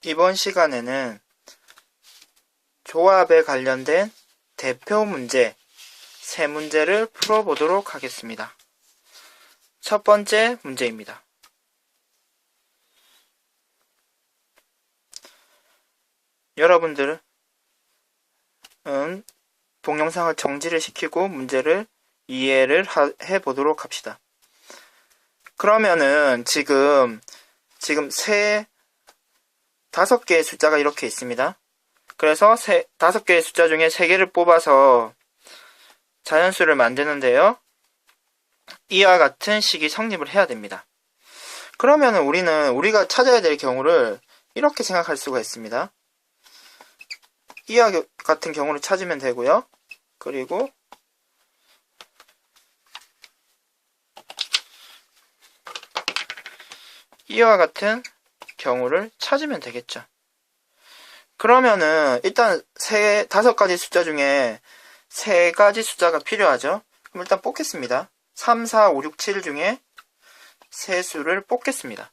이번 시간에는 조합에 관련된 대표 문제 3문제를 풀어보도록 하겠습니다. 첫 번째 문제입니다. 여러분들은 동영상을 정지를 시키고 문제를 이해를 해보도록 합시다. 그러면은 지금 5개의 숫자가 이렇게 있습니다. 그래서 5개의 숫자 중에 3개를 뽑아서 자연수를 만드는데요. 이와 같은 식이 성립을 해야 됩니다. 그러면은 우리가 찾아야 될 경우를 이렇게 생각할 수가 있습니다. 이와 같은 경우를 찾으면 되고요. 그리고 이와 같은 경우를 찾으면 되겠죠. 그러면은 일단 5가지 숫자 중에 3가지 숫자가 필요하죠. 그럼 일단 뽑겠습니다. 3, 4, 5, 6, 7 중에 세 수를 뽑겠습니다.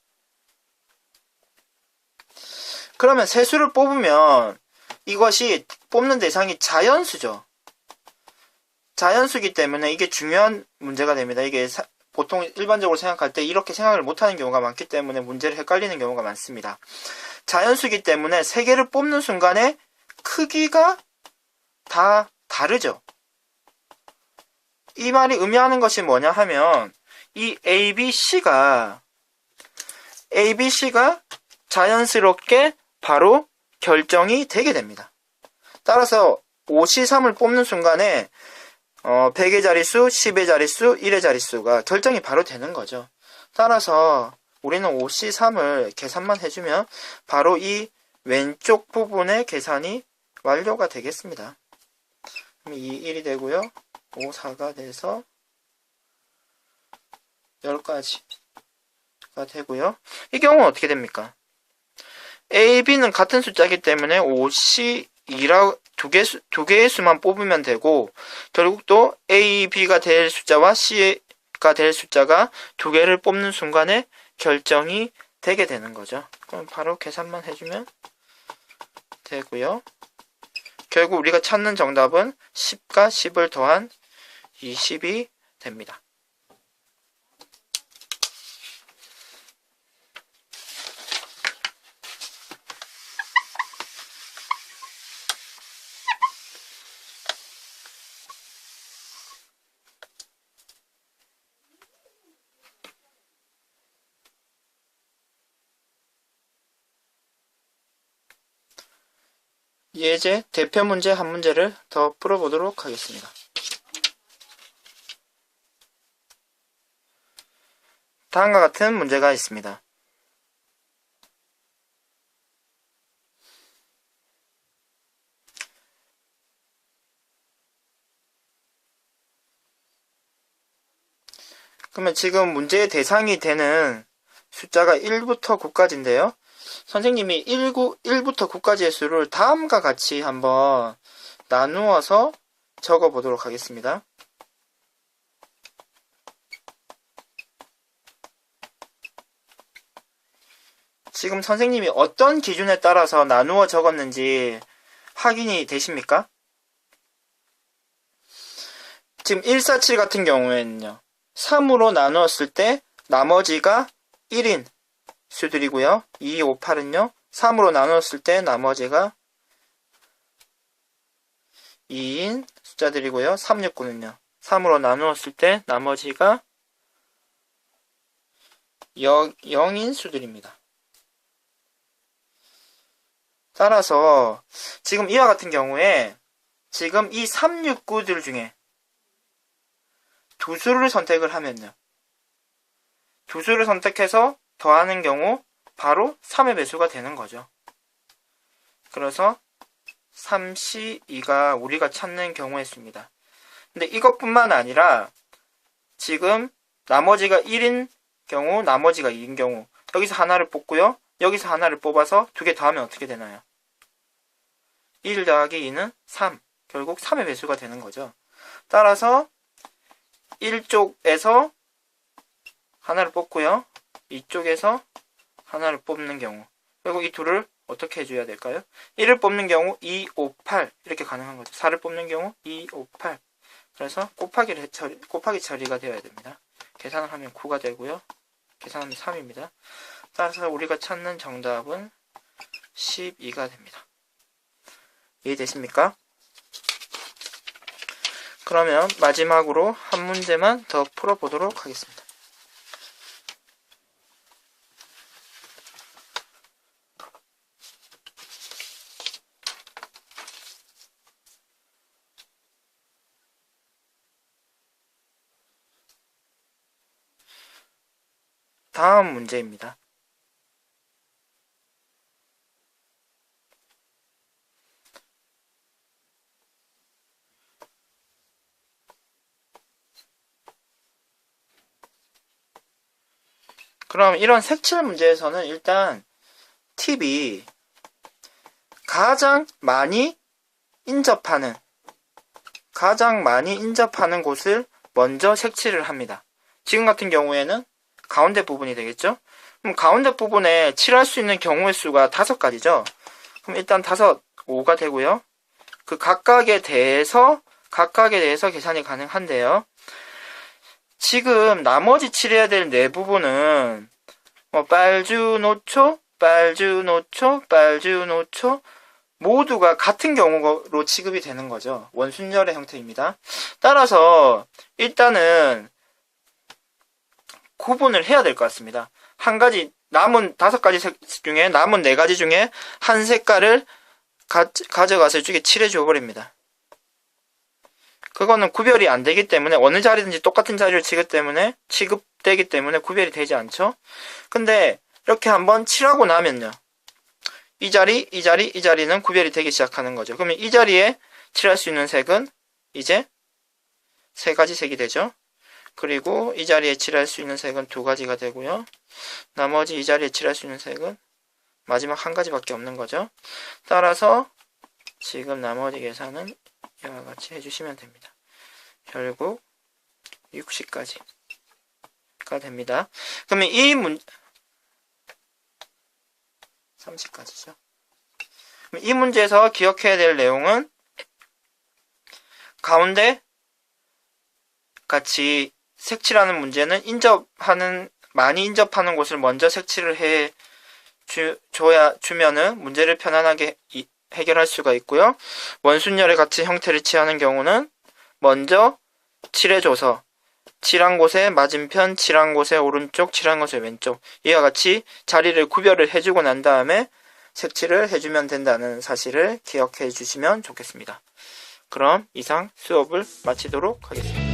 그러면 세 수를 뽑으면 이것이 뽑는 대상이 자연수죠. 자연수기 때문에 이게 중요한 문제가 됩니다. 이게 보통 일반적으로 생각할 때 이렇게 생각을 못하는 경우가 많기 때문에 문제를 헷갈리는 경우가 많습니다. 자연수기 때문에 3개를 뽑는 순간에 크기가 다 다르죠. 이 말이 의미하는 것이 뭐냐 하면 이 ABC가 자연스럽게 바로 결정이 되게 됩니다. 따라서 5C3을 뽑는 순간에 100의 자릿수, 10의 자릿수, 1의 자릿수가 결정이 바로 되는 거죠. 따라서 우리는 5C3을 계산만 해주면 바로 이 왼쪽 부분의 계산이 완료가 되겠습니다. 그럼 2, 1이 되고요. 5, 4가 돼서 10가지가 되고요. 이 경우는 어떻게 됩니까? A, B는 같은 숫자이기 때문에 5C2라 두 개의 수만 뽑으면 되고 결국 또 A, B가 될 숫자와 C가 될 숫자가 2개를 뽑는 순간에 결정이 되게 되는 거죠. 그럼 바로 계산만 해주면 되고요. 결국 우리가 찾는 정답은 10과 10을 더한 20이 됩니다. 예제 대표 문제 한 문제를 더 풀어보도록 하겠습니다. 다음과 같은 문제가 있습니다. 그러면 지금 문제의 대상이 되는 숫자가 1부터 9까지인데요. 선생님이 1부터 9까지의 수를 다음과 같이 한번 나누어서 적어 보도록 하겠습니다. 지금 선생님이 어떤 기준에 따라서 나누어 적었는지 확인이 되십니까? 지금 147 같은 경우에는요. 3으로 나누었을 때 나머지가 1인 수들이고요. 258은요. 3으로 나누었을 때 나머지가 2인 숫자들이고요. 369는요. 3으로 나누었을 때 나머지가 0인 수들입니다. 따라서 지금 이와 같은 경우에 지금 이 369들 중에 두 수를 선택을 하면요. 두 수를 선택해서 더하는 경우 바로 3의 배수가 되는 거죠. 그래서 3C2가 우리가 찾는 경우의 수입니다. 근데 이것뿐만 아니라 지금 나머지가 1인 경우, 나머지가 2인 경우 여기서 하나를 뽑고요. 여기서 하나를 뽑아서 2개 더하면 어떻게 되나요? 1 더하기 2는 3. 결국 3의 배수가 되는 거죠. 따라서 1쪽에서 하나를 뽑고요. 이쪽에서 하나를 뽑는 경우 결국 이 둘을 어떻게 해줘야 될까요? 1을 뽑는 경우 2, 5, 8 이렇게 가능한 거죠. 4를 뽑는 경우 2, 5, 8 그래서 곱하기 처리가 되어야 됩니다. 계산을 하면 9가 되고요. 계산하면 3입니다. 따라서 우리가 찾는 정답은 12가 됩니다. 이해되십니까? 그러면 마지막으로 한 문제만 더 풀어보도록 하겠습니다. 다음 문제입니다. 그럼 이런 색칠 문제에서는 일단 팁이 가장 많이 인접하는 곳을 먼저 색칠을 합니다. 지금 같은 경우에는 가운데 부분이 되겠죠? 그럼 가운데 부분에 칠할 수 있는 경우의 수가 5가지죠? 그럼 일단 5가 되고요. 그 각각에 대해서 계산이 가능한데요. 지금 나머지 칠해야 될 네 부분은 빨주노초 모두가 같은 경우로 취급이 되는 거죠. 원순열의 형태입니다. 따라서 일단은 구분을 해야 될 것 같습니다. 남은 5가지 색 중에 남은 4가지 중에 한 색깔을 가져가서 이쪽에 칠해 줘 버립니다. 그거는 구별이 안 되기 때문에 어느 자리든지 똑같은 자리를 취급되기 때문에 구별이 되지 않죠. 근데 이렇게 한번 칠하고 나면요. 이 자리는 구별이 되기 시작하는 거죠. 그러면 이 자리에 칠할 수 있는 색은 이제 3가지 색이 되죠. 그리고 이 자리에 칠할 수 있는 색은 2가지가 되고요. 나머지 이 자리에 칠할 수 있는 색은 마지막 1가지밖에 없는 거죠. 따라서 지금 나머지 계산은 이와 같이 해주시면 됩니다. 결국 60까지가 됩니다. 그러면 30까지죠. 이 문제에서 기억해야 될 내용은 가운데 같이 색칠하는 문제는 많이 인접하는 곳을 먼저 색칠을 주면은 문제를 편안하게 해결할 수가 있고요. 원순열의 같이 형태를 취하는 경우는 먼저 칠해줘서 칠한 곳에 맞은편, 칠한 곳에 오른쪽, 칠한 곳에 왼쪽 이와 같이 자리를 구별을 해주고 난 다음에 색칠을 해주면 된다는 사실을 기억해 주시면 좋겠습니다. 그럼 이상 수업을 마치도록 하겠습니다.